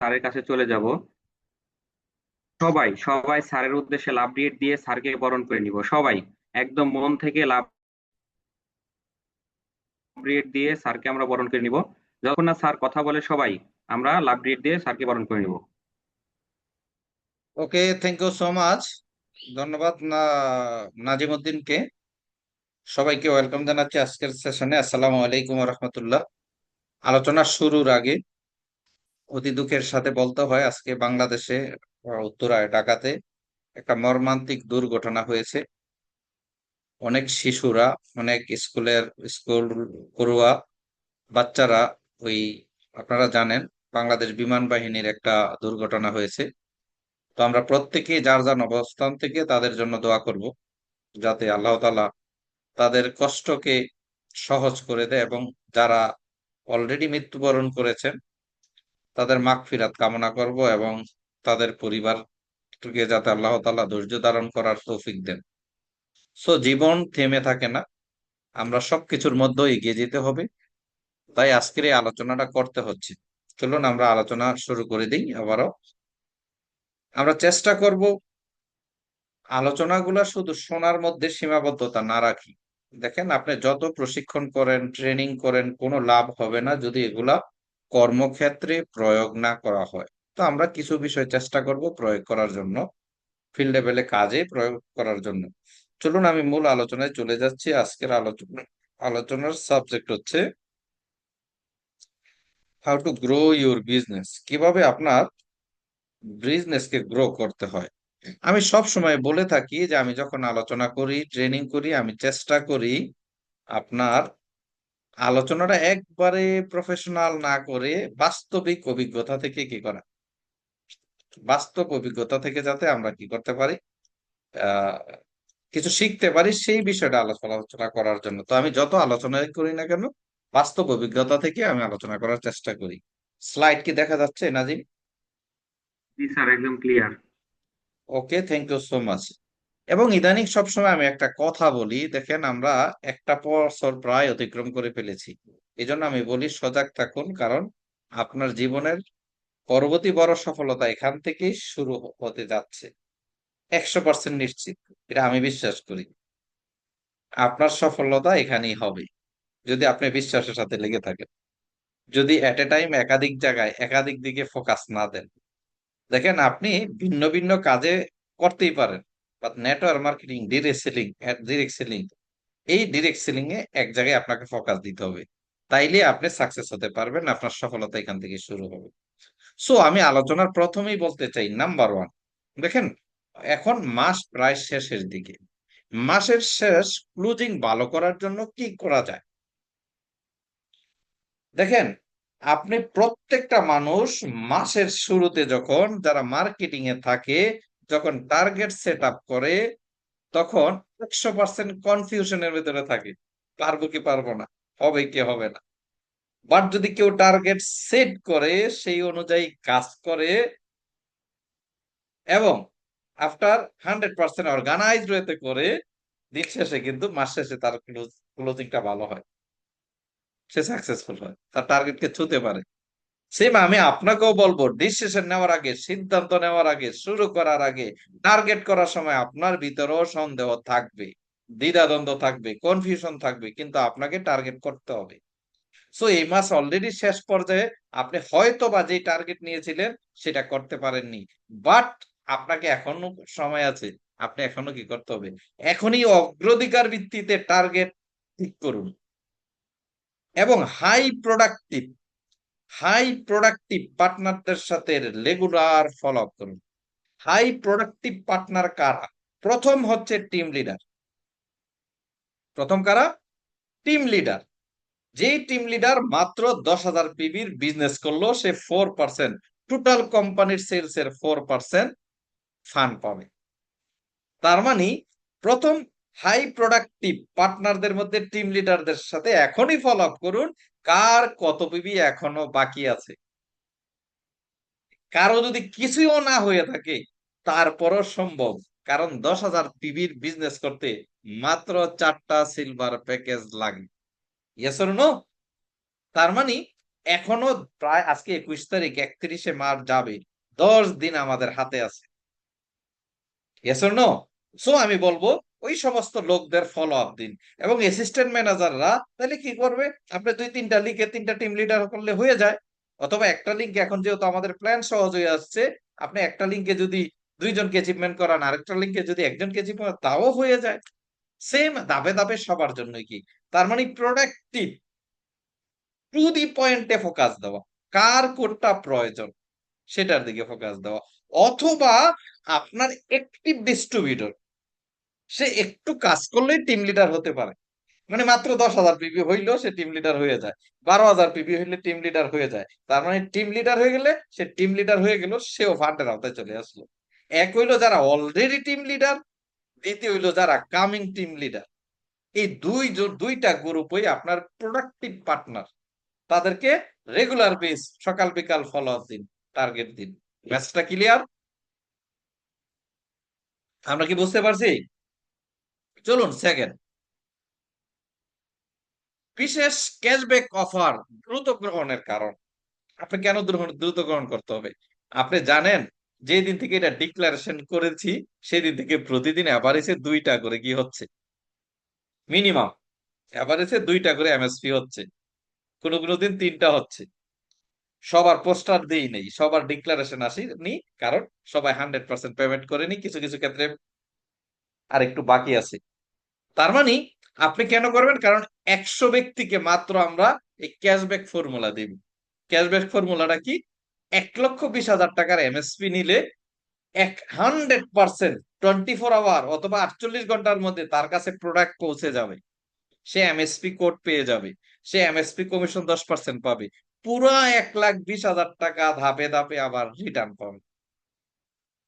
স্যারের কাছে চলে যাব। সবাই সবাই স্যারের উদ্দেশ্যে লাভ রিয়েট দিয়ে স্যারকে বরণ করে নিব, সবাই একদম মন থেকে লাভ রিয়েট দিয়ে স্যারকে আমরা বরণ করে নিব। যখন না স্যার কথা বলে সবাই আমরা লাভ রিয়েট দিয়ে স্যারকে বরণ করে নিব। ওকে, থ্যাংক ইউ সো মাচ। ধন্যবাদ নাজিমুদ্দিনকে। সবাইকে ওয়েলকাম জানাচ্ছি আজকের সেশনে। আসসালামু আলাইকুম রহমতুল্লাহ। আলোচনা শুরুর আগে অতি দুঃখের সাথে বলতে হয়, আজকে বাংলাদেশে উত্তরায় ঢাকাতে একটা মর্মান্তিক দুর্ঘটনা হয়েছে। অনেক শিশুরা, অনেক স্কুল পড়ুয়া বাচ্চারা, ওই আপনারা জানেন বাংলাদেশ বিমান বাহিনীর একটা দুর্ঘটনা হয়েছে। তো আমরা প্রত্যেকে যার যার অবস্থান থেকে তাদের জন্য দোয়া করব, যাতে আল্লাহ তাআলা তাদের কষ্টকে সহজ করে দেয়, এবং যারা অলরেডি মৃত্যুবরণ করেছেন তাদের মাগফিরাত কামনা করব, এবং তাদের পরিবারকে যাতে আল্লাহ তাআলা ধৈর্য ধারণ করার তৌফিক দেন। সো জীবন থেমে থাকে না, আমরা সবকিছুর মধ্যে এগিয়ে যেতে হবে। তাই আজকের এই আলোচনাটা করতে হচ্ছে। চলুন আমরা আলোচনা শুরু করে দিই। আবারও আমরা চেষ্টা করব আলোচনাগুলা শুধু শোনার মধ্যে সীমাবদ্ধতা না রাখি। দেখেন, আপনি যত প্রশিক্ষণ করেন, ট্রেনিং করেন, কোনো লাভ হবে না যদি এগুলা কর্মক্ষেত্রে প্রয়োগ না করা হয়। তো আমরা কিছু বিষয় চেষ্টা করব প্রয়োগ করার জন্য, ফিল্ড লেভেলে কাজে প্রয়োগ করার জন্য। চলুন আমি মূল আলোচনায় চলে যাচ্ছি। আজকের আলোচনার সাবজেক্ট হচ্ছে how to grow your business. কিভাবে আপনার বিজনেসকে গ্রো করতে হয়। আমি সব সময় বলে থাকি যে আমি যখন আলোচনা করি, ট্রেনিং করি, আমি চেষ্টা করি আপনার আলোচনাটা একবারে প্রফেশনাল না করে বাস্তবিক অভিজ্ঞতা থেকে কি করা, বাস্তব অভিজ্ঞতা থেকে যাতে আমরা কি করতে পারি, আহ কিছু শিখতে পারি, সেই বিষয়টা আলোচনা করার জন্য। তো আমি যত আলোচনাই করি না কেন, বাস্তব অভিজ্ঞতা থেকে আমি আলোচনা করার চেষ্টা করি। স্লাইড কি দেখা যাচ্ছে নাজিম? জি স্যার, একদম clear. Okay, thank you so much. এবং ইদানিং সবসময় আমি একটা কথা বলি, দেখেন আমরা একটা বছর প্রায় অতিক্রম করে ফেলেছি। এই জন্য আমি বলি সজাগ থাকুন, কারণ আপনার জীবনের পরবর্তী বড় সফলতা এখান থেকেই শুরু হতে যাচ্ছে। 100% নিশ্চিত, এটা আমি বিশ্বাস করি। আপনার সফলতা এখানেই হবে যদি আপনি বিশ্বাসের সাথে লেগে থাকেন, যদি এট এ টাইম একাধিক জায়গায় একাধিক দিকে ফোকাস না দেন। দেখেন, আপনি ভিন্ন ভিন্ন কাজে করতেই পারেন, but network marketing, direct selling, এই ডিরেক্ট সেলিং এ এক জায়গায় আপনাকে ফোকাস দিতে হবে। তাইলে আপনি সাকসেস হতে পারবেন, আপনার সফলতা এখান থেকে শুরু হবে। সো আমি আলোচনার প্রথমেই বলতে চাই, নাম্বার ওয়ান, দেখেন এখন মাস প্রায় শেষের দিকে। মাসের শেষ ক্লোজিং ভালো করার জন্য কি করা যায়? দেখেন, আপনি প্রত্যেকটা মানুষ মাসের শুরুতে যখন যারা মার্কেটিং এ থাকে, যখন টার্গেট সেট আপ করে, তখন 100% কনফিউশনের ভিতরে থাকে, পারবো কি পারবো না, হবে কি হবে না। বাট যদি কেউ টার্গেট সেট করে, সেই অনুযায়ী কাজ করে, এবং আফটার 100% অর্গানাইজ ওয়েতে করে, দিন শেষে কিন্তু মাস শেষে তার ক্লোজিংটা ভালো হয়, সে সাকসেসফুল হয়, তার টার্গেটকে ছুঁতে পারে। সেম আমি আপনাকেও বলবো, ডিসিশন নেওয়ার আগে, সিদ্ধান্ত নেওয়ার আগে, শুরু করার আগে, টার্গেট করার সময় আপনার ভিতরেও সন্দেহ থাকবে, দ্বিধাদ্বন্দ্ব থাকবে, কনফিউশন থাকবে, কিন্তু আপনাকে টার্গেট করতে হবে। সো এই মাস অলরেডি শেষ পর্যায়ে, আপনি হয়তো বা যে টার্গেট নিয়েছিলেন সেটা করতে পারেননি, বাট আপনাকে এখনো সময় আছে। আপনি এখনো কি করতে হবে, এখনই অগ্রাধিকার ভিত্তিতে টার্গেট ঠিক করুন, এবং হাই প্রোডাক্টিভ পার্টনারদের সাথে রেগুলার ফলো আপ করুন। হাই প্রোডাক্টিভ পার্টনার কারা? প্রথম হচ্ছে টিম লিডার। প্রথম কারা? Team leader. যেই টিম লিডার মাত্র 10,000 পিবির বিজনেস করলো, সে 4%, টোটাল কোম্পানির সেলস এর 4% ফান্ড পাবে। তার মানে প্রথম, হাই প্রোডাক্টিভ পার্টনারদের মধ্যে টিম লিডারদের সাথে এখনই ফলো আপ করুন, কার কত পিবি এখনো বাকি আছে। কারো যদি কিছুও না হয়ে থাকে, তারপরও সম্ভব, কারণ 10,000 পিবির বিজনেস করতে মাত্র 4টা সিলভার প্যাকেজ লাগে। Yes or no? তার মানে এখনো প্রায় আজকে 21 তারিখ, 31শে মার্চ যাবে, 10 দিন আমাদের হাতে আছে। Yes or no? সো আমি বলবো ওই সমস্ত লোকদের ফলো আপ দিন। এবং অ্যাসিস্ট্যান্ট ম্যানেজাররা তাহলে কি করবে, আপনি 2-3টা লিখে 3টা টিম লিডার করলে হয়ে যায়। অথবা একটা লিঙ্ক, এখন যেহেতু আমাদের প্ল্যান সহজ হয়ে আসছে, আপনি একটা লিঙ্কে যদি 2জনকে অ্যাচিভমেন্ট করান, আরেকটা লিঙ্কে যদি একজনকে অ্যাচিভমেন্ট করান, তাও হয়ে যায়। সেম ধাপে ধাপে সবার জন্য কি, তার মানে প্রোডাক্টিভ, টু দি পয়েন্টে ফোকাস দেওয়া, কার কোনটা প্রয়োজন সেটার দিকে ফোকাস দেওয়া। অথবা আপনার অ্যাক্টিভ ডিস্ট্রিবিউটর, সে একটু কাজ করলেই টিম লিডার হতে পারে। মানে মাত্র 10,000 পিপি হইলেও সে টিম লিডার হয়ে যায়, 12,000 পিপি হইলে টিম লিডার হয়ে যায়। তার মানে টিম লিডার হয়ে গেলে সে টিম লিডার হয়ে গেল, সেও ফান্ডের আওতায় চলে আসলো। এক হইলো যারা অলরেডি টিম লিডার, দ্বিতীয় হইলো যারা কামিং টিম লিডার। এই দুইটা গ্রুপই আপনার প্রোডাক্টিভ পার্টনার। তাদেরকে রেগুলার বেস, সকাল বিকাল ফলো আপ দিন, টার্গেট দিন। ম্যাচটা ক্লিয়ার? আমরা কি বুঝতে পারছি? চলুন সেকেন্ড, বিশেষ ক্যাশব্যাক অফার দ্রুত গ্রহণের কারণ। আপনি কেন দ্রুত গ্রহণ করতে হবে? আপনি জানেন যে দিন থেকে এটা ডিক্লারেশন করেছি সেই দিন থেকে প্রতিদিন এভারেজে 2টা করে কি হচ্ছে, মিনিমাম এভারেজে 2টা করে এমএসপি হচ্ছে, কোনো কোনো দিন 3টা হচ্ছে। সবার পোস্টার দেই নেই, সবার ডিক্লারেশন আসেনি, কারণ সবাই 100% পেমেন্ট করেনি, কিছু কিছু ক্ষেত্রে আর একটু বাকি আছে। তার মানে আপনি কেন করবেন, কারণ 100 ব্যক্তিকে মাত্র আমরা এই ক্যাশব্যাক ফর্মুলা দিব। ক্যাশব্যাক ফর্মুলাটা কি, 1,20,000 টাকার এমএসপি নিলে 100% 24 আওয়ার অথবা 48 ঘন্টার মধ্যে তার কাছে প্রোডাক্ট পৌঁছে যাবে। সে এমএসপি কোড পেয়ে যাবে, সে এমএসপি কমিশন 10% পাবে, পুরা 1,20,000 টাকা ধাপে ধাপে আবার রিটার্ন পাবে।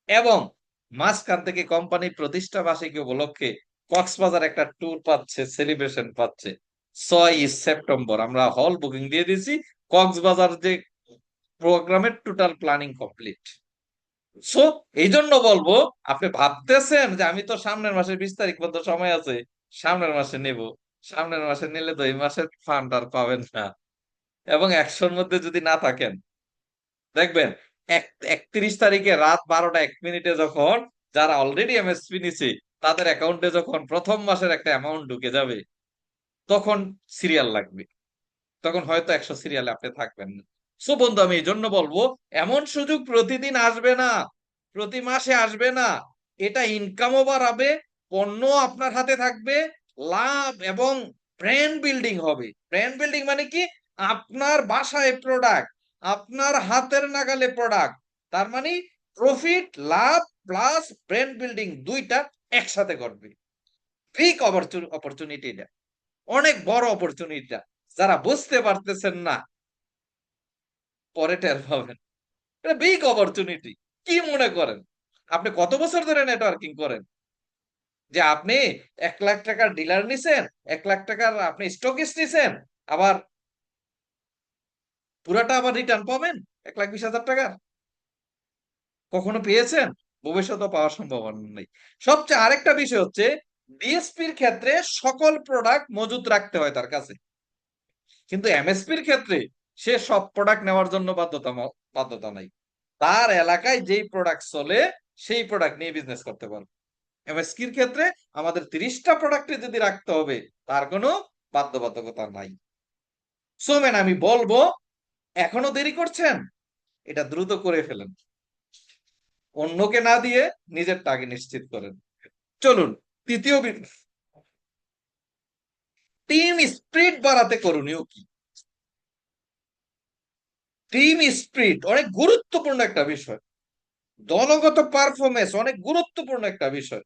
এবং মাঝখান থেকে কোম্পানি প্রতিষ্ঠা বার্ষিকী উপলক্ষে কক্সবাজার একটা ট্যুর পাচ্ছে, সেলিব্রেশন পাচ্ছে। 6 সেপ্টেম্বর আমরা হল বুকিং দিয়ে দিয়েছি। কক্সবাজার যে প্রোগ্রামের টোটাল প্ল্যানিং কমপ্লিট। সো এই জন্য বলবো, আপনি ভাবতেছেন যে আমি তো সামনের মাসের 20 তারিখ পর্যন্ত সময় আছে, সামনের মাসে নেব, সামনের মাসে নিলে তো এই মাসের ফান্ড আর পাবেন না। এবং 100-র মধ্যে যদি না থাকেন, দেখবেন 31 তারিখে রাত 12টা 1 মিনিটে যখন যারা অলরেডি এমএসপি নিছে তাদের অ্যাকাউন্টে যখন প্রথম মাসের একটা অ্যামাউন্ট ঢুকে যাবে, তখন সিরিয়াল লাগবে, তখন হয়তো 100 সিরিয়ালে আপনি থাকবেন না। সো বন্ধু, আমি এই জন্য বলবো, এমন সুযোগ প্রতিদিন আসবে না, প্রতি মাসে আসবে না। এটা ইনকামও বাড়াবে, পণ্য আপনার হাতে থাকবে, লাভ এবং ব্র্যান্ড বিল্ডিং হবে। ব্র্যান্ড বিল্ডিং মানে কি, আপনার বাসায় প্রোডাক্ট, আপনার হাতের নাগালে প্রোডাক্ট। তার মানে প্রফিট, লাভ প্লাস ব্র্যান্ড বিল্ডিং, দুইটা একসাথে ঘটবে। বিগ অপরচুনিটি, এটা অনেক বড় অপরচুনিটিটা। যারা বুঝতে পারতেছেন না, পরে টের পাবেন। এটা বিগ অপরচুনিটি। কি মনে করেন, আপনি কত বছর ধরে নেটওয়ার্কিং করেন যে আপনি 1,00,000 টাকার ডিলার নিছেন, 1,00,000 টাকার আপনি স্টকিস্ট নিছেন, আবার পুরাটা আবার রিটার্ন পাবেন 1,20,000 টাকার? কখনো পেয়েছেন? ভবিষ্যতে পাওয়ার সম্ভাবনা নেই। সবচেয়ে আরেকটা বিষয় হচ্ছে, ডিএসপির ক্ষেত্রে সকল প্রোডাক্ট মজুত রাখতে হয় তার কাছে, কিন্তু এমএসপির ক্ষেত্রে সে সব প্রোডাক্ট নেওয়ার জন্য বাধ্যতা নাই। তার এলাকায় যেই প্রোডাক্ট চলে সেই প্রোডাক্ট নিয়ে বিজনেস করতে পারবে। এমএসপির ক্ষেত্রে আমাদের 30টা প্রোডাক্টে যদি রাখতে হবে, তার কোনো বাধ্যবাধকতা নাই। সো ম্যান, আমি বলবো এখনো দেরি করছেন, এটা দ্রুত করে ফেলেন, অন্যকে না দিয়ে নিজেরটা আগে নিশ্চিত করেন। চলুন তৃতীয়, টিম স্পিরিট বাড়াতে করণীয় কি? টিম স্পিরিট অনেক গুরুত্বপূর্ণ একটা বিষয়, দলগত পারফরমেন্স অনেক গুরুত্বপূর্ণ একটা বিষয়।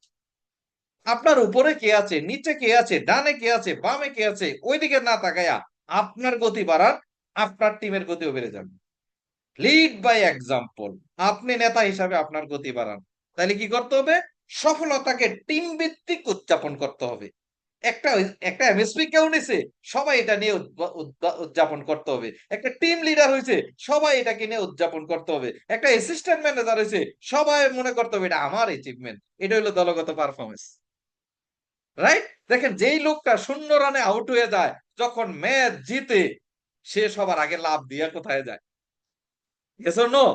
আপনার উপরে কে আছে, নিচে কে আছে, ডানে কে আছে, বামে কে আছে, ওইদিকে না তাকায়া আপনার গতি বাড়ান, আপনার টিমের গতিও বেড়ে যাবে। Lead by example. আপনি নেতা হিসাবে আপনার গতি বাড়ান। তাহলে কি করতে হবে, সফলতাকে টিম ভিত্তিক উদযাপন করতে হবে। একটা একটা এমএসপি কেউ নিছে, সবাই এটা নিয়ে উদযাপন করতে হবে। একটা টিম লিডার হয়েছে, সবাই এটাকে নিয়ে উদযাপন করতে হবে। একটা অ্যাসিস্ট্যান্ট ম্যানেজার হয়েছে, সবাই মনে করতে হবে এটা আমার অ্যাচিভমেন্ট। এটা হলো দলগত পারফরমেন্স, রাইট? দেখেন যেই লোকটা 0 রানে আউট হয়ে যায়, যখন ম্যাচ জিতে, সে সবার আগে লাভ দিয়া কোথায় যায়? Yes or no?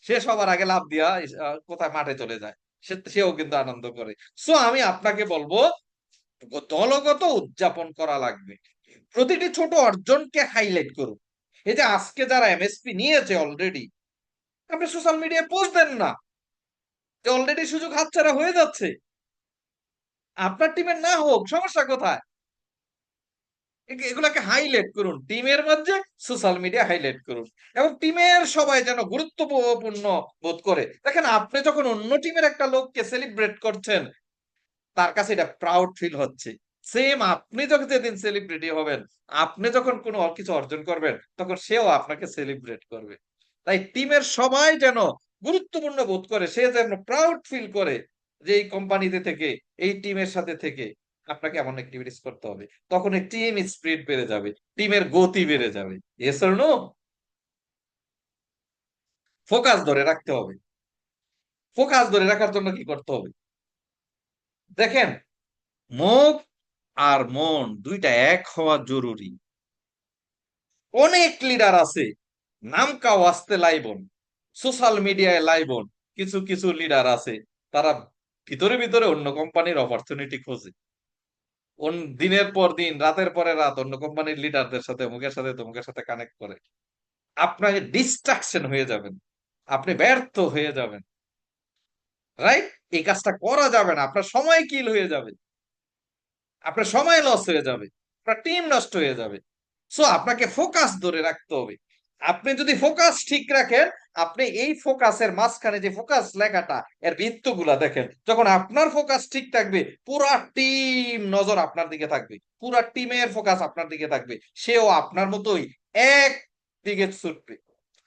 সে সবার আগে লাভ দিয়া কোথায় মাঠে চলে যায়, সেও কিন্তু আনন্দ করে। সো আমি আপনাকে বলবো দলগত উদযাপন করা লাগবে, প্রতিটি ছোট অর্জনকে হাইলাইট করুন। এই যে আজকে যারা এমএসপি নিয়েছে অলরেডি, আপনি সোশ্যাল মিডিয়ায় পোস্ট দেন না যে অলরেডি সুযোগ হাতছাড়া হয়ে যাচ্ছে। আপনার টিমের না হোক, সমস্যা কোথায়? এগুলাকে হাইলাইট করুন টিমের মধ্যে, সোশ্যাল মিডিয়া হাইলাইট করুন, এবং টিমের সবাই যেন গুরুত্বপূর্ণ বোধ করে। দেখেন, আপনি যখন অন্য টিমের একটা লোককে সেলিব্রেট করছেন, তার কাছে এটা প্রাউড ফিল হচ্ছে। সেম আপনি যখন যেদিন সেলিব্রিটি হবেন, আপনি যখন কোনো কিছু অর্জন করবেন, তখন সেও আপনাকে সেলিব্রেট করবে। তাই টিমের সবাই যেন গুরুত্বপূর্ণ বোধ করে, সে যেন প্রাউড ফিল করে যে এই কোম্পানিতে থেকে, এই টিমের সাথে থেকে আপনাকে এমন অ্যাক্টিভিটিস করতে হবে। তখন টিম স্পিরিট বেড়ে যাবে, টিমের গতি বেড়ে যাবে। Yes or no? ফোকাস ধরে রাখতে হবে। ফোকাস ধরে রাখার জন্য কি করতে হবে? দেখেন, মুখ আর মন দুইটা এক হওয়া জরুরি। অনেক লিডার আছে, নাম কাও আসতে লাইবন, সোশ্যাল মিডিয়ায় লাইবন। কিছু কিছু লিডার আছে, তারা ভিতরে ভিতরে অন্য কোম্পানির অপরচুনিটি খোঁজে। দিনের পর দিন, রাতের পরে রাত অন্য কোম্পানির লিডারদের সাথে, অমুকের সাথে তমুকের সাথে কানেক্ট করে। আপনাকে ডিস্ট্রাকশন হয়ে যাবেন, আপনি ব্যর্থ হয়ে যাবেন। রাইট? এই কাজটা করা যাবে না, আপনার সময় কিল হয়ে যাবে, আপনার সময় লস হয়ে যাবে, আপনার টিম নষ্ট হয়ে যাবে। সো আপনাকে ফোকাস ধরে রাখতে হবে। আপনি যদি ফোকাস ঠিক রাখেন, আপনি এই ফোকাসের মাঝখানে যে ফোকাস লেখাটা, এর বৃত্তগুলা দেখেন, যখন আপনার ফোকাস ঠিক থাকবে, পুরা টিম নজর আপনার দিকে থাকবে, পুরা টিমের ফোকাস আপনার দিকে থাকবে, সেও আপনার মতোই এক দিকে ছুটবে,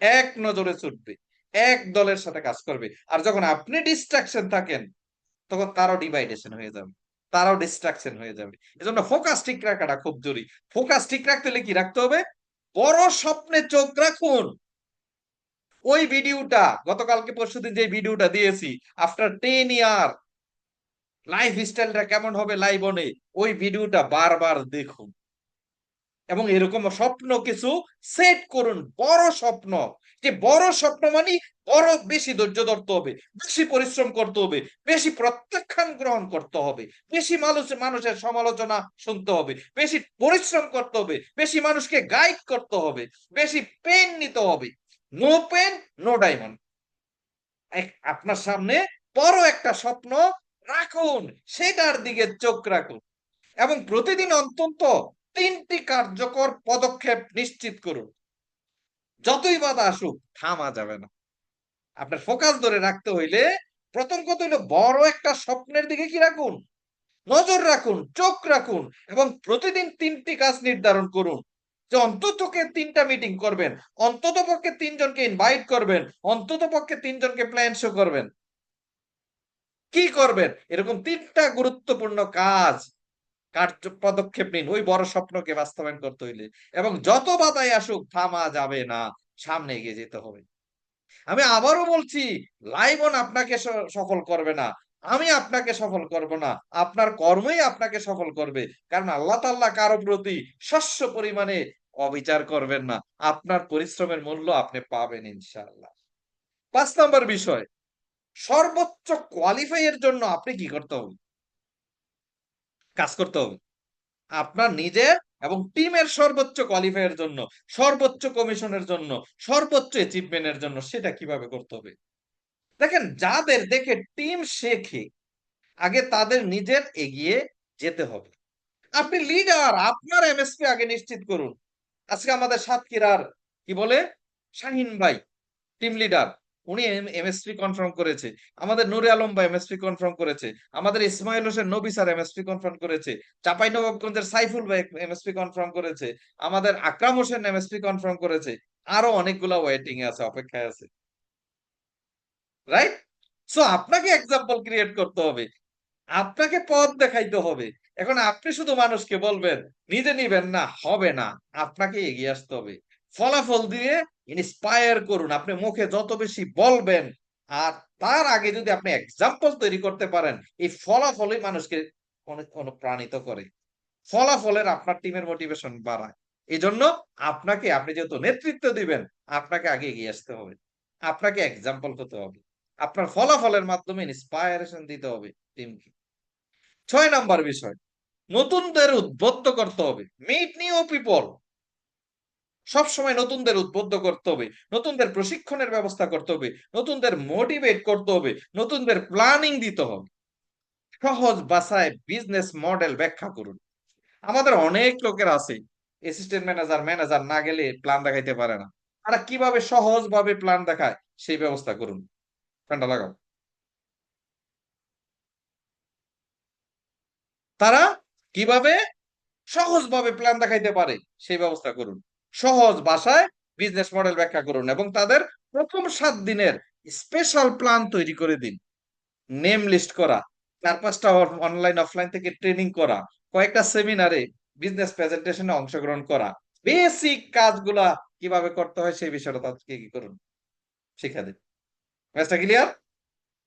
এক নজরে ছুটবে, এক দলের সাথে কাজ করবে। আর যখন আপনি ডিস্ট্রাকশন থাকেন, তখন তারও ডিভাইডেশন হয়ে যাবে, তারাও ডিস্ট্রাকশন হয়ে যাবে। এজন্য ফোকাস ঠিক রাখাটা খুব জরুরি। ফোকাস ঠিক রাখতে হলে কি রাখতে হবে? বড় স্বপ্নে চোখ রাখুন। ওই ভিডিওটা, গতকালকে পরশুদিন যে ভিডিওটা দিয়েছি, আফটার 10 ইয়ার লাইফ স্টাইলটা কেমন হবে লাইবনে, ওই ভিডিওটা বারবার দেখুন, এবং এরকম স্বপ্ন কিছু সেট করুন, বড় স্বপ্ন। যে বড় স্বপ্ন মানে বড়, বেশি ধৈর্য ধরতে হবে, বেশি পরিশ্রম করতে হবে, বেশি প্রত্যাখ্যান গ্রহণ করতে হবে, বেশি মানুষের সমালোচনা শুনতে হবে, বেশি পরিশ্রম করতে হবে, বেশি মানুষকে গাইড করতে হবে, বেশি পেন নিতে হবে। No pain no diamond. আপনার সামনে বড় একটা স্বপ্ন রাখুন, সেটার দিকে চোখ রাখুন, এবং প্রতিদিন অন্তত 3টি কার্যকর পদক্ষেপ নিশ্চিত করুন। যতই বাধা আসুক, থামা যাবে না। আপনার ফোকাস ধরে রাখতে হইলে প্রথম কথা হইলো বড় একটা স্বপ্নের দিকে কি রাখুন, নজর রাখুন, চোখ রাখুন, এবং প্রতিদিন 3টি কাজ নির্ধারণ করুন। যে অন্তত পক্ষে 3টা মিটিং করবেন, অন্তত পক্ষে 3জনকে ইনভাইট করবেন, অন্তত পক্ষে 3জনকে প্ল্যান শো করবেন। কি করবেন? এরকম 3টা গুরুত্বপূর্ণ কাজ, পদক্ষেপ নিন ওই বড় স্বপ্নকে বাস্তবায়ন করতে হইলে। এবং যত বাধাই আসুক, থামা যাবে না, সামনে এগিয়ে যেতে হবে। আমি আবারও বলছি, লাইবন আপনাকে সফল করবে না, আমি আপনাকে সফল করব না, আপনার কর্মই আপনাকে সফল করবে। কারণ আল্লাহ তাআলা কারো প্রতি শস্য পরিমাণে অবিচার করবেন না, আপনার পরিশ্রমের মূল্য আপনি পাবেন ইনশাআল্লাহ। 5 নম্বর বিষয়, সর্বোচ্চ কোয়ালিফাই এর জন্য আপনি কি করতে হবে? কাজ করতে হবে। আপনার নিজের এবং টিমের সর্বোচ্চ কোয়ালিফাইয়ের জন্য, সর্বোচ্চ কমিশনের জন্য, সর্বোচ্চ অ্যাচিভমেন্টের জন্য, সেটা কিভাবে করতে হবে? দেখেন, যাদের দেখে টিম শেখে, আগে তাদের নিজের এগিয়ে যেতে হবে। আপনি লিডার, আপনার এমএসপি আগে নিশ্চিত করুন। আজকে আমাদের সাতক্ষীরার কি বলে, শাহিন ভাই টিম লিডার, উনি এমএসপি কনফার্ম করেছে। আমাদের নূরে আলম ভাই এমএসপি কনফার্ম করেছে। আমাদের ইসমাইল হোসেন নবী স্যার এমএসপি কনফার্ম করেছে। চাঁপাইনবাবগঞ্জের সাইফুল ভাই এমএসপি কনফার্ম করেছে। আমাদের আকরাম হোসেন এমএসপি কনফার্ম করেছে। আরো অনেকগুলা ওয়েটিং এ আছে, অপেক্ষায় আছে। রাইট? সো আপনাকে এক্সাম্পল ক্রিয়েট করতে হবে, আপনাকে পথ দেখাইতে হবে। এখন আপনি শুধু মানুষকে বলবেন, নিজে নিবেন না, হবে না। আপনাকে এগিয়ে আসতে হবে, ফলাফল দিয়ে ইন্সপায়ার করুন। আপনি মুখে যত বেশি বলবেন, আর তার আগে যদি আপনি এক্সাম্পল তৈরি করতে পারেন, এই ফলাফলই মানুষকে অনেক অনুপ্রাণিত করে। ফলাফলের আপনার টিমের মোটিভেশন বাড়ায়। এই জন্য আপনাকে, আপনি যেহেতু নেতৃত্ব দিবেন, আপনাকে আগে এগিয়ে আসতে হবে, আপনাকে এক্সাম্পল হতে হবে, আপনার ফলাফলের মাধ্যমে ইন্সপায়ারেশন দিতে হবে টিমকে। 6 নাম্বার বিষয়, নতুনদের উদ্বুদ্ধ করতে হবে, মিট নিউ পিপল। সবসময় নতুনদের উদ্বুদ্ধ করতে হবে, নতুনদের প্রশিক্ষণের ব্যবস্থা করতে হবে, নতুনদের মোটিভেট করতে হবে, নতুনদের প্ল্যানিং দিতে হবে। সহজ ভাষায় বিজনেস মডেল ব্যাখ্যা করুন। আমাদের অনেক লোকের আছে অ্যাসিস্ট্যান্ট ম্যানেজার, ম্যানেজার না গেলে প্ল্যান দেখাইতে পারে না। তারা কিভাবে সহজ ভাবে প্ল্যান দেখায় সেই ব্যবস্থা করুন। ফ্যানটা লাগাও। তারা কিভাবে সহজভাবে প্ল্যান দেখাইতে পারে সেই ব্যবস্থা করুন। সহজ ভাষায় বিজনেস মডেল ব্যাখ্যা করুন এবং তাদের প্রথম 7 দিনের স্পেশাল প্ল্যান তৈরি করে দিন। নেম লিস্ট করা, 4-5টা অনলাইন অফলাইন থেকে ট্রেনিং করা, কয়েকটা সেমিনারে বিজনেস প্রেজেন্টেশনে অংশগ্রহণ করা, বেসিক কাজগুলা কিভাবে করতে হয় সেই বিষয়টা তাদেরকে কি করুন, শিখা দিন। ম্যাচটা ক্লিয়ার?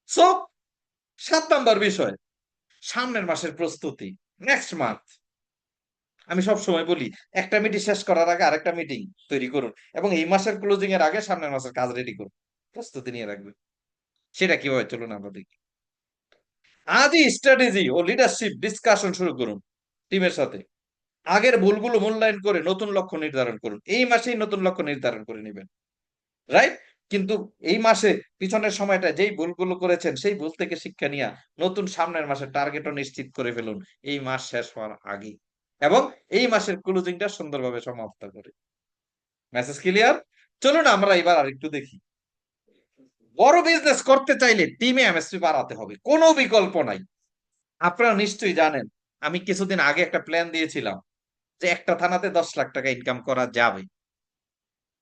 সো 7 নাম্বার বিষয়, সামনের মাসের প্রস্তুতি, নেক্সট মান্থ। আমি সব সময় বলি, একটা মিটিং শেষ করার আগে আরেকটা মিটিং তৈরি করুন এবং এই মাসের ক্লোজিং এর আগে সামনের মাসের কাজ রেডি করুন, প্রস্তুতি নিয়ে রাখবেন। সেটা কিভাবে, চলুন আমরা দেখি। আজই স্ট্র্যাটেজি ও লিডারশিপ ডিসকাশন শুরু করুন টিমের সাথে। আগের ভুলগুলো মূল্যায়ন করে নতুন লক্ষ্য নির্ধারণ করুন। এই মাসেই নতুন লক্ষ্য নির্ধারণ করে নেবেন, রাইট? কিন্তু এই মাসে পিছনের সময়টা যেই ভুলগুলো করেছেন সেই ভুল থেকে শিক্ষা নিয়ে নতুন সামনের মাসে টার্গেটও নিশ্চিত করে ফেলুন এই মাস শেষ হওয়ার আগে, এবং এই মাসের ক্লোজিংটা সুন্দরভাবে সমাপ্ত করে। Message clear? চলুন আমরা এবার আরেকটু দেখি। বড় বিজনেস করতে চাইলে টিমে এমএসপি বাড়াতে হবে, কোনো বিকল্প নাই। আপনারা নিশ্চয়ই জানেন, আমি কিছুদিন আগে একটা প্ল্যান দিয়েছিলাম যে একটা থানাতে 10 লাখ টাকা ইনকাম করা যাবে,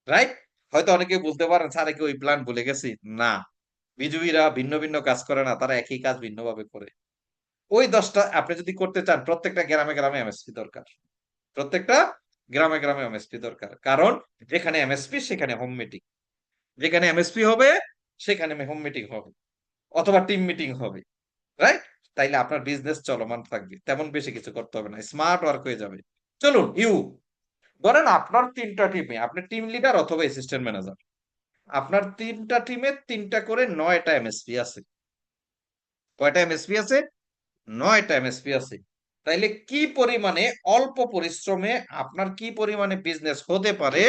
রাইট? হয়তো অনেকে বলতে পারেন স্যার কি ওই প্ল্যান ভুলে গেছি। না, বিজয়ীরা ভিন্ন ভিন্ন কাজ করে না, তারা একই কাজ ভিন্নভাবে করে। ওই 10টা আপনি যদি করতে চান, প্রত্যেকটা গ্রামে গ্রামে এমএসপি দরকার, প্রত্যেকটা গ্রামে গ্রামে এমএসপি দরকার। কারণ যেখানে এমএসপি সেখানে হোম মিটিং, যেখানে এমএসপি হবে সেখানে হোম মিটিং হবে অথবা টিম মিটিং হবে, রাইট? তাইলে আপনার বিজনেস চলমান থাকবে, তেমন বেশি কিছু করতে হবে না, স্মার্ট ওয়ার্ক হয়ে যাবে। চলুন ধরেন আপনার 3টা টিমে, আপনি টিম লিডার অথবা অ্যাসিস্ট্যান্ট ম্যানেজার, আপনার 3টা টিমে 3টা করে 9টা এমএসপি আছে। কয়টা এমএসপি আছে? 9টা এমএসপি আছে। তাইলে কি পরিমাণে অল্প পরিশ্রমে আপনার কি পরিমাণে বিজনেস হতে পারে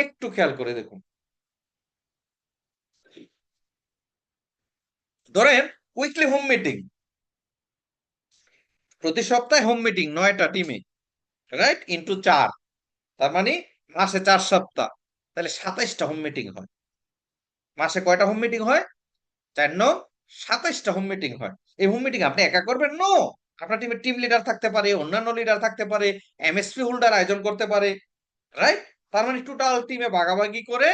একটু খেয়াল করে দেখুন। ধরেন উইকলি হোম মিটিং, প্রতি সপ্তাহে হোম মিটিং 9টা টিমে, রাইট? ইন্টু 4, তার মানে মাসে 4 সপ্তাহ, তাহলে 27টা হোম মিটিং হয়। মাসে কয়টা হোম মিটিং হয়? 4 9 27টা হোম মিটিং হয়। এই হোম মিটিং আপনি একা করবেন? নো, আপনার টিমের টিম লিডার থাকতে পারে, অন্যান্য লিডার থাকতে পারে, এমএসপি হোল্ডার আয়োজন করতে পারে, রাইট? তার মানে টোটাল টিমে ভাগাভাগি করে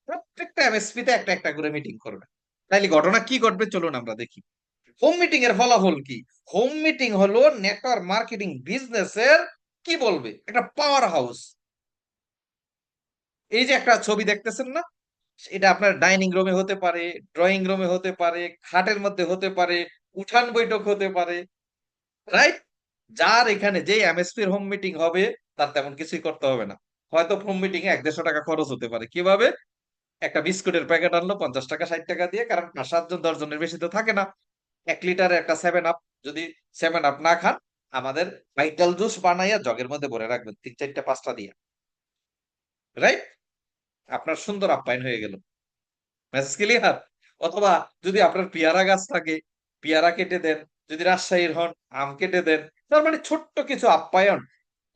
প্রত্যেকটা এমএসপি তে একটা একটা করে মিটিং করবে। তাইলে ঘটনা কি ঘটবে চলুন আমরা দেখি। হোম মিটিং এর ফলাফল কি? হোম মিটিং হলো নেটওয়ার্ক মার্কেটিং বিজনেসের কি বলবে একটা পাওয়ার হাউস। এই যে একটা ছবি দেখতেছেন না, এটা আপনার ডাইনিং রুমে হতে পারে, ড্রয়িং রুমে হতে পারে, খাটের মধ্যে হতে পারে, উঠান বৈঠক হতে পারে, রাইট? যার এখানে যে এমএসপির হোম মিটিং হবে তার তেমন কিছুই করতে হবে না। হয়তো হোম মিটিং এ 150 টাকা খরচ হতে পারে। কিভাবে? একটা বিস্কুটের প্যাকেট আনলো 50 টাকা 60 টাকা দিয়ে, কারণ 5 7 জন 10 জনের বেশি তো থাকে না। 1 লিটারের একটা 7 আপ, যদি 7 আপ না খান, আমাদের ভাইটাল জুস বানাইয়া জগের মধ্যে ভরে রাখবেন 3 4 5টা দিয়ে, রাইট? আপনার সুন্দর আপ্যায়ন হয়ে গেল। Message clear? অথবা যদি আপনার পেয়ারা গাছ থাকে, পেয়ারা কেটে দেন। যদি রাজশাহীর হন, আম কেটে দেন। তার মানে ছোট্ট কিছু আপ্যায়ন।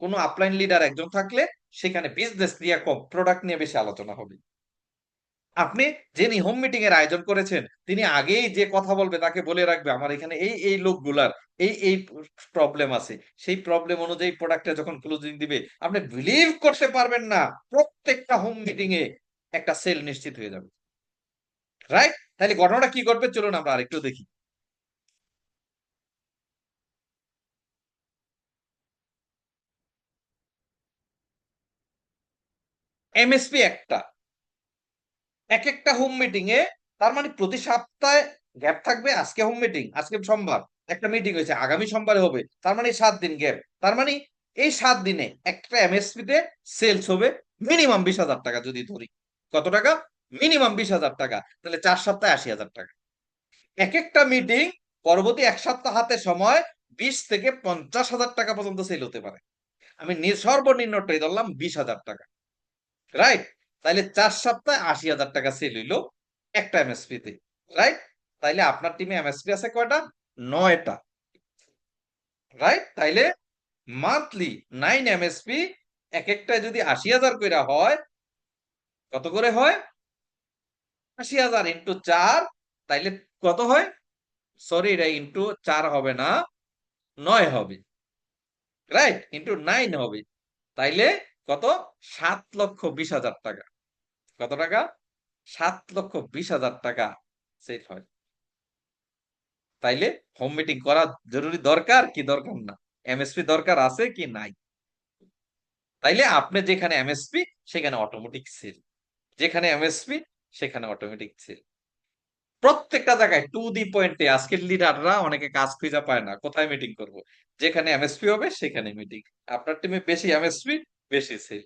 কোনো আপলাইন লিডার একজন থাকলে সেখানে বিজনেস নিয়ে কম, প্রোডাক্ট নিয়ে বেশি আলোচনা হবে। আপনি যিনি হোম মিটিং এর আয়োজন করেছেন তিনি আগেই যে কথা বলবে তাকে বলে রাখবে আমার এখানে এই এই লোকগুলার এই এই প্রবলেম আছে, সেই প্রবলেম অনুযায়ী প্রোডাক্টটা যখন ক্লোজিং দিবে আপনি বিলিভ করতে পারবেন না, প্রত্যেকটা হোম মিটিং এ একটা সেল নিশ্চিত হয়ে যাবে, রাইট? তাহলে ঘটনাটা কি ঘটবে চলুন আমরা আরেকটু দেখি। এমএসপি একটা, এক একটা হোম মিটিং এ, তার মানে প্রতি সপ্তাহে গ্যাপ থাকবে। আজকে হোম মিটিং, আজকে সোমবার একটা মিটিং হয়েছে, আগামী সোমবারে হবে, তার মানে 7 দিন গ্যাপ। তার মানে এই 7 দিনে একটা এমএসপি তে সেলস হবে মিনিমাম 20,000 টাকা, যদি ধরি কত টাকা, মিনিমাম 20,000 টাকা, তাহলে 4 সপ্তাহে 80,000 টাকা। এক একটা মিটিং পরবর্তী 1 সপ্তাহ হাতে সময় 20 থেকে 50,000 টাকা পর্যন্ত সেল হতে পারে। আমি সর্বনিম্নটাই ধরলাম 20,000 টাকা, রাইট? তাইলে 4 সপ্তাহে 80,000 টাকা সেল হইলো একটা এমএসপি তে, রাইট? তাইলে আপনার টিমে এমএসপি আছে কয়টা? 9টা, রাইট? তাইলে মান্থলি 9 এমএসপি, এক একটা যদি 80,000 করে হয়, কত করে হয়? 80,000 ইন্টু 4, তাইলে কত হয়? সরি, এটা ইন্টু 4 হবে না, 9 হবে, রাইট? ইন্টু 9 হবে। তাইলে কত? 7,20,000 টাকা। কত টাকা? 7,20,000 টাকা সেট হয়। তাইলে হোম মিটিং করা জরুরি, দরকার কি দরকার না? এমএসপি দরকার আছে কি নাই? তাইলে আপনি যেখানে এমএসপি সেখানে অটোমেটিক সেল, যেখানে এমএসপি সেখানে অটোমেটিক সেল। প্রত্যেকটা জায়গায় টু দি পয়েন্টে। আজকের লিডাররা অনেকে কাজ খুঁজে পায় না, কোথায় মিটিং করব? যেখানে এমএসপি হবে সেখানে মিটিং। আপনার টিমে বেশি এমএসপি, বেশি সেল,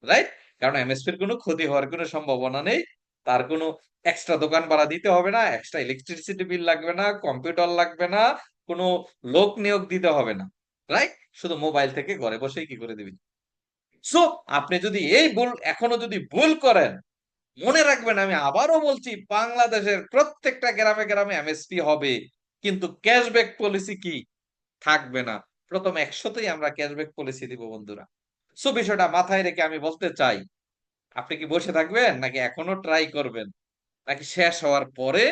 রাইট? কারণ এমএসপির কোনো ক্ষতি হওয়ার কোনো সম্ভাবনা নেই। তার কোনো এক্সট্রা দোকান ভাড়া দিতে হবে না, এক্সট্রা ইলেকট্রিসিটি বিল লাগবে না, কম্পিউটার লাগবে না, কোনো লোক নিয়োগ দিতে হবে না, রাইট? শুধু মোবাইল থেকে ঘরে বসেই কি করে দিবেন। সো আপনি যদি এই ভুল এখনো যদি ভুল করেন, মনে রাখবেন, আমি আবারও বলছি, বাংলাদেশের প্রত্যেকটা গ্রামে গ্রামে এমএসপি হবে, কিন্তু ক্যাশব্যাক পলিসি কি থাকবে না। প্রথম 100তেই আমরা ক্যাশব্যাক পলিসি দিব বন্ধুরা। সো বিষয়টা মাথায় রেখে আমি বলতে চাই, আপনি কি বসে থাকবেন, নাকি এখনো ট্রাই করবেন, নাকি শেষ হওয়ার পরে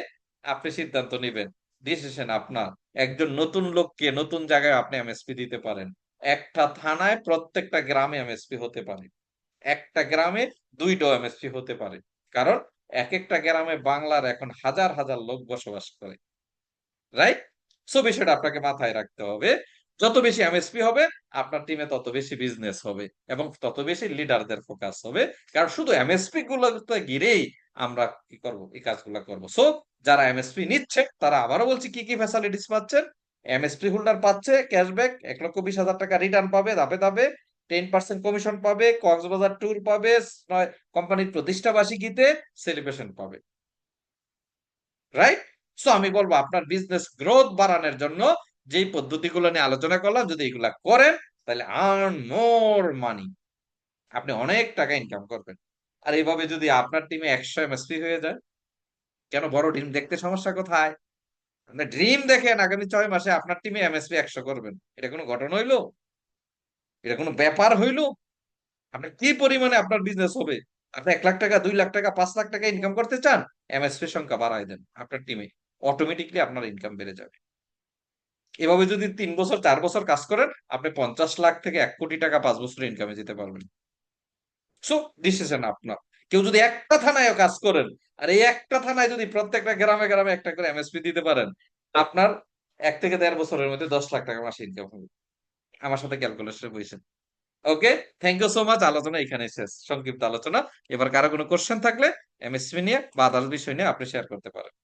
আপনি সিদ্ধান্ত নেবেন? ডিসিশন আপনার। একজন নতুন লোককে নতুন জায়গায় আপনি এমএসপি দিতে পারেন। একটা থানায় প্রত্যেকটা গ্রামে এমএসপি হতে পারে, একটা গ্রামে 2টো এমএসপি হতে পারে। কারণ এক একটা গ্রামে বাংলার এখন হাজার হাজার লোক বসবাস করে, রাইট? সো বিষয়টা আপনাকে মাথায় রাখতে হবে। যত বেশি এমএসপি হবে, আপনার টিমে তত বেশি বিজনেস হবে এবং তত বেশি লিডারদের ফোকাস হবে। কারণ শুধু এমএসপি গুলোতে ঘিরেই আমরা কি করব, এই কাজগুলো করব। সো যারা এমএসপি নিচ্ছে তারা, আবারও বলছি, কি কি ফ্যাসিলিটিস পাচ্ছেন? এমএসপি হোল্ডার পাচ্ছে ক্যাশব্যাক 1,20,000 টাকা রিটার্ন পাবে ধাপে ধাপে, 10% কমিশন পাবে, কক্সবাজার ট্যুর পাবে, কোম্পানির প্রতিষ্ঠা বার্ষিকীতে সেলিব্রেশন পাবে, রাইট? সো আমি বলবো, আপনার বিজনেস গ্রোথ বাড়ানোর জন্য যেই পদ্ধতিগুলো নিয়ে আলোচনা করলাম, যদি এগুলা করেন, তাহলে আর্ন মোর মানি, আপনি অনেক টাকা ইনকাম করবেন। আর এইভাবে যদি আপনার টিমে 100 এমএসপি হয়ে যায়, কেন বড় টিম দেখতে সমস্যা কোথায়? আপনি ড্রিম দেখেন আগামী 6 মাসে আপনার টিমে এমএসপি 100 করবেন। এটা কোনো ঘটনা হইলো? এটা কোনো ব্যাপার হইলো? আপনি কি পরিমাণে আপনার বিজনেস হবে? আপনি 1 লাখ টাকা, 2 লাখ টাকা, 5 লাখ টাকা ইনকাম করতে চান? এমএসপি সংখ্যা বাড়ায় দেন আপনার টিমে, অটোমেটিকলি আপনার ইনকাম বেড়ে যাবে। এভাবে যদি 3 বছর 4 বছর কাজ করেন, আপনি 50 লাখ থেকে 1 কোটি টাকা 5 বছরে ইনকামে যেতে পারবেন। সো ডিসিশন আপনার। কেউ যদি একটা থানায় কাজ করেন, আর এই একটা থানায় যদি প্রত্যেকটা গ্রামে গ্রামে একটা করে এমএসপি দিতে পারেন, আপনার 1 থেকে 1.5 বছরের মধ্যে 10 লাখ টাকা মাসে ইনকাম হবে। আমার সাথে ক্যালকুলেশন বইছেন। Okay, thank you so much. আলোচনা এখানে শেষ, সংক্ষিপ্ত আলোচনা। এবার কারো কোনো কোশ্চেন থাকলে এমএসপি নিয়ে বা আদার্স বিষয় নিয়ে আপনি শেয়ার করতে পারেন।